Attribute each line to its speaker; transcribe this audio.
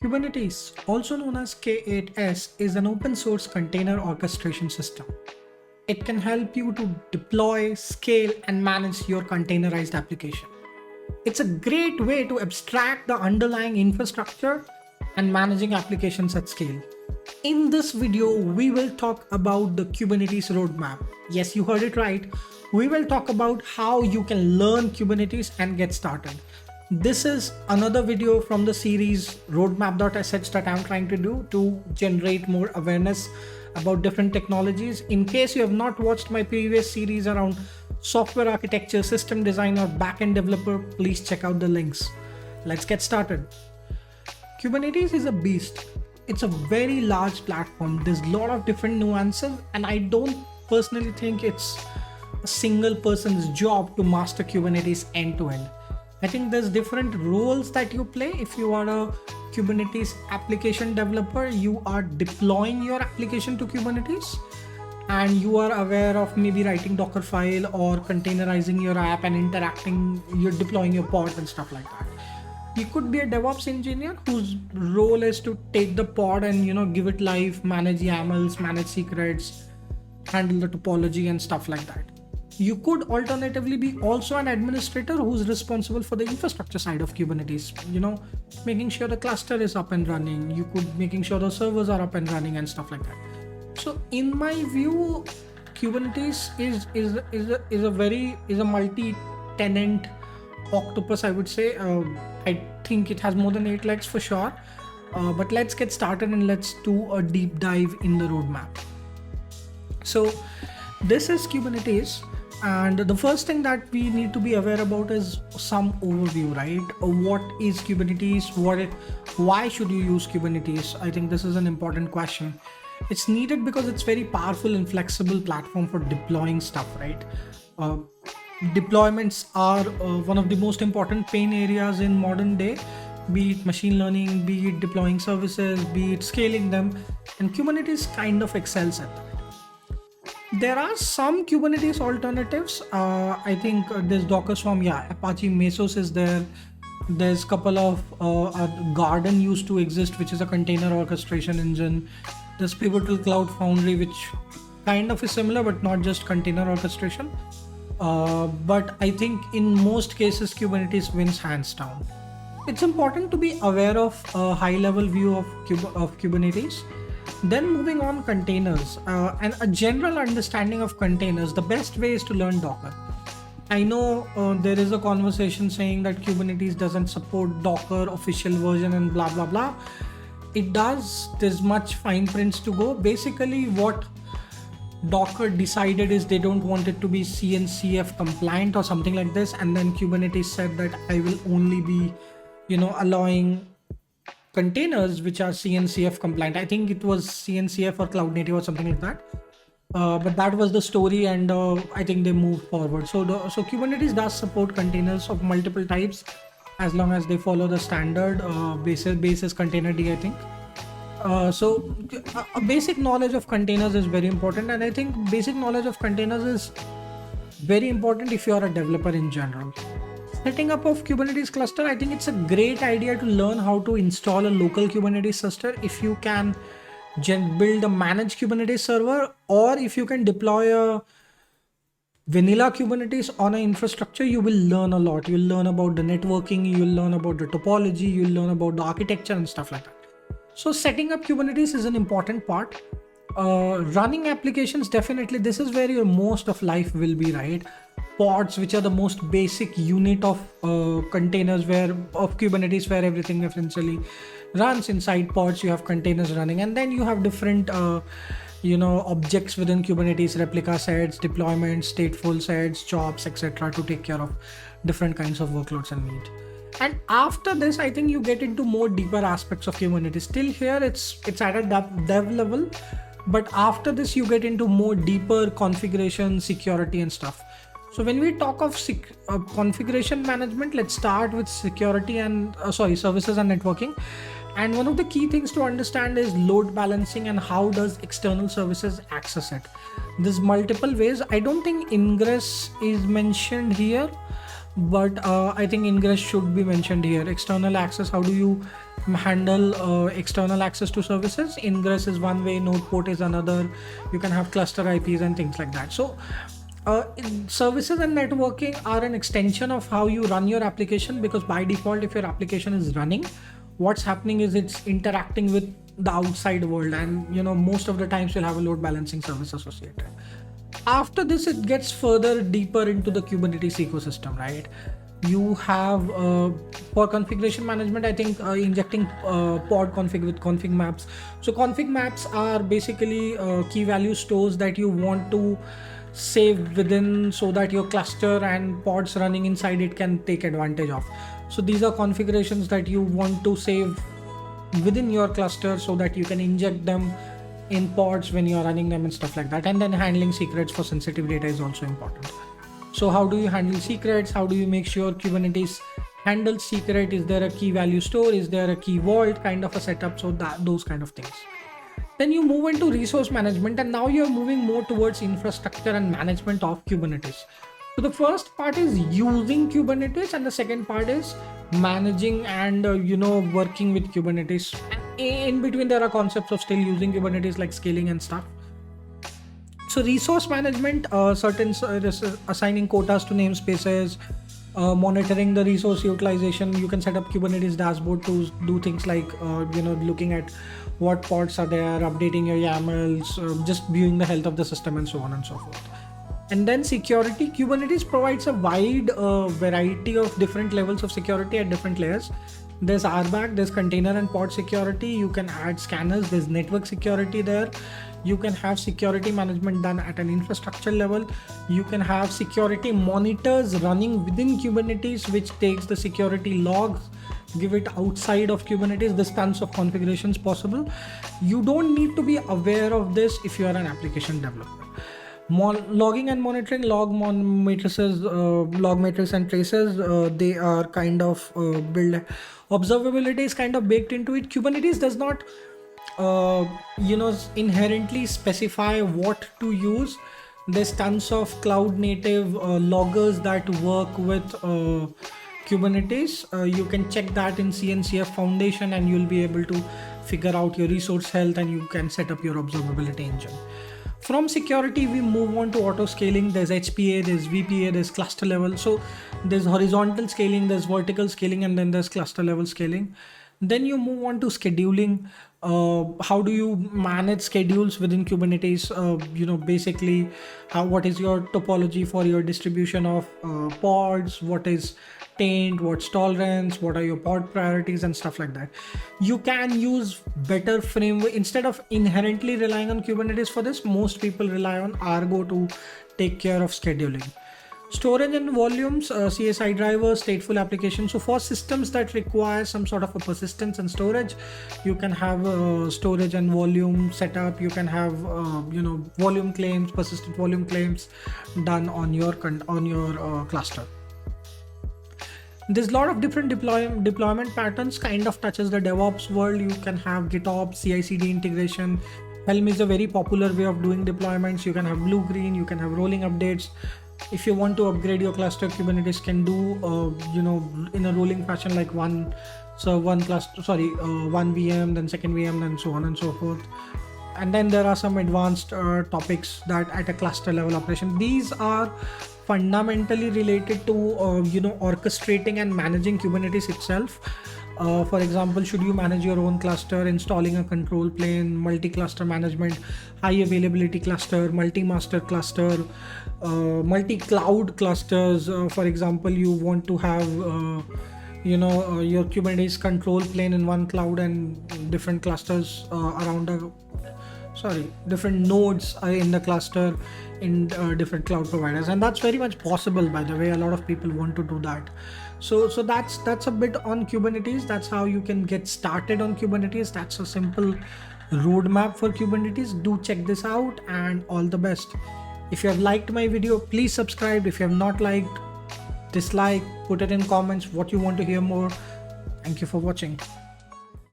Speaker 1: Kubernetes, also known as K8s, is an open source container orchestration system. It can help you to deploy, scale, and manage your containerized application. It's a great way to abstract the underlying infrastructure and managing applications at scale. In this video, we will talk about the Kubernetes roadmap. Yes, you heard it right. We will talk about how you can learn Kubernetes and get started. This is another video from the series roadmap.sh that I'm trying to do to generate more awareness about different technologies. In case you have not watched my previous series around software architecture, system design, or backend developer, please check out the links. Let's get started. Kubernetes is a beast. It's a very large platform. There's a lot of different nuances, and I don't personally think it's a single person's job to master Kubernetes end to end. I think there's different roles that you play. If you are a Kubernetes application developer, you are deploying your application to Kubernetes and you are aware of maybe writing Docker file or containerizing your app and interacting, you're deploying your pod and stuff like that. You could be a DevOps engineer whose role is to take the pod and give it live, manage YAMLs, manage secrets, handle the topology and stuff like that. You could alternatively be also an administrator who's responsible for the infrastructure side of Kubernetes, making sure the cluster is up and running. You could making sure the servers are up and running and stuff like that. So in my view, Kubernetes is a multi-tenant octopus, I would say. I think it has more than 8 legs for sure. But let's get started and let's do a deep dive in the roadmap. So this is Kubernetes. And the first thing that we need to be aware about is some overview, right? What is Kubernetes? Why should you use Kubernetes? I think this is an important question. It's needed because it's very powerful and flexible platform for deploying stuff, right? Deployments are one of the most important pain areas in modern day, be it machine learning, be it deploying services, be it scaling them, and Kubernetes kind of excels at that. There are some Kubernetes alternatives. I think there's Docker Swarm, Apache Mesos is there. There's a couple of Garden used to exist, which is a container orchestration engine. There's Pivotal Cloud Foundry, which kind of is similar, but not just container orchestration. But I think in most cases, Kubernetes wins hands down. It's important to be aware of a high-level view of Kubernetes. Then moving on, containers and a general understanding of containers. The best way is to learn Docker. I know there is a conversation saying that Kubernetes doesn't support Docker official version and blah blah blah. It does. There's much fine prints to go. Basically what Docker decided is they don't want it to be CNCF compliant or something like this, and then Kubernetes said that I will only be allowing containers which are CNCF compliant. I think it was CNCF or cloud native or something like that. But that was the story, and I think they moved forward. So Kubernetes does support containers of multiple types as long as they follow the standard basis containerd, I think. So a basic knowledge of containers is very important, and I think basic knowledge of containers is very important if you are a developer in general. Setting up of Kubernetes cluster, I think it's a great idea to learn how to install a local Kubernetes cluster. If you can build a managed Kubernetes server, or if you can deploy a vanilla Kubernetes on an infrastructure, you will learn a lot. You'll learn about the networking, you'll learn about the topology, you'll learn about the architecture and stuff like that. So setting up Kubernetes is an important part. Running applications, definitely this is where your most of life will be, right? Pods, which are the most basic unit of containers of Kubernetes, where everything essentially runs inside pods. You have containers running, and then you have different objects within Kubernetes, replica sets, deployments, stateful sets, jobs, etc., to take care of different kinds of workloads and needs. And after this, I think you get into more deeper aspects of Kubernetes. Still here it's at a dev level, but after this you get into more deeper configuration, security and stuff. So when we talk of configuration management, let's start with security and services and networking. And one of the key things to understand is load balancing and how does external services access it. There's multiple ways. I don't think ingress is mentioned here. but I think ingress should be mentioned here. External access, how do you handle external access to services? Ingress is one way, node port is another. You can have cluster IPs and things like that. So services and networking are an extension of how you run your application, because by default, if your application is running, what's happening is it's interacting with the outside world, and most of the times you'll have a load balancing service associated. After this, it gets further deeper into the Kubernetes ecosystem, right? You have for configuration management, I think injecting pod config with config maps. So config maps are basically key value stores that you want to save within, so that your cluster and pods running inside it can take advantage of. So these are configurations that you want to save within your cluster, so that you can inject them in pods when you're running them and stuff like that. And then handling secrets for sensitive data is also important. So how do you handle secrets? How do you make sure Kubernetes handles secret? Is there a key value store? Is there a key vault kind of a setup? So those kind of things. Then you move into resource management, and now you're moving more towards infrastructure and management of Kubernetes. So the first part is using Kubernetes, and the second part is managing and working with Kubernetes. In between, there are concepts of still using Kubernetes, like scaling and stuff. So resource management, assigning quotas to namespaces, monitoring the resource utilization. You can set up Kubernetes dashboard to do things like looking at what pods are there, updating your YAMLs, just viewing the health of the system, and so on and so forth. And then security. Kubernetes provides a wide variety of different levels of security at different layers. There's RBAC, there's container and pod security. You can add scanners, there's network security there. You can have security management done at an infrastructure level. You can have security monitors running within Kubernetes, which takes the security logs, give it outside of Kubernetes. There's tons of configurations possible. You don't need to be aware of this if you are an application developer. Logging and monitoring, log matrices and traces, they are kind of built. Observability is kind of baked into it. Kubernetes does not inherently specify what to use. There's tons of cloud native loggers that work with Kubernetes. You can check that in CNCF Foundation, and you'll be able to figure out your resource health, and you can set up your observability engine. From security, we move on to auto scaling. There's HPA, there's VPA, there's cluster level. So there's horizontal scaling, there's vertical scaling, and then there's cluster level scaling. Then you move on to scheduling. How do you manage schedules within Kubernetes? Basically, what is your topology for your distribution of pods? What is taint? What's tolerance? What are your pod priorities and stuff like that? You can use better framework instead of inherently relying on Kubernetes for this. Most people rely on Argo to take care of scheduling. Storage and volumes, CSI drivers, stateful applications. So for systems that require some sort of a persistence and storage, you can have storage and volume setup. You can have volume claims, persistent volume claims done on your cluster. There's a lot of different deployment patterns, kind of touches the DevOps world. You can have GitOps, CI/CD integration. Helm is a very popular way of doing deployments. You can have blue-green, you can have rolling updates. If you want to upgrade your cluster, Kubernetes can do in a rolling fashion, like one VM, then second VM, then so on and so forth. And then there are some advanced topics that at a cluster level operation. These are fundamentally related to orchestrating and managing Kubernetes itself. For example, should you manage your own cluster, installing a control plane, multi-cluster management, high availability cluster, multi-master cluster, multi-cloud clusters. For example, you want to have your Kubernetes control plane in one cloud and different clusters different nodes in the cluster in different cloud providers, and that's very much possible, by the way. A lot of people want to do that. So that's a bit on Kubernetes. That's how you can get started on Kubernetes. That's a simple roadmap for Kubernetes. Do check this out, and all the best. If you have liked my video, please subscribe. If you have not liked, dislike, put it in comments what you want to hear more. Thank you for watching.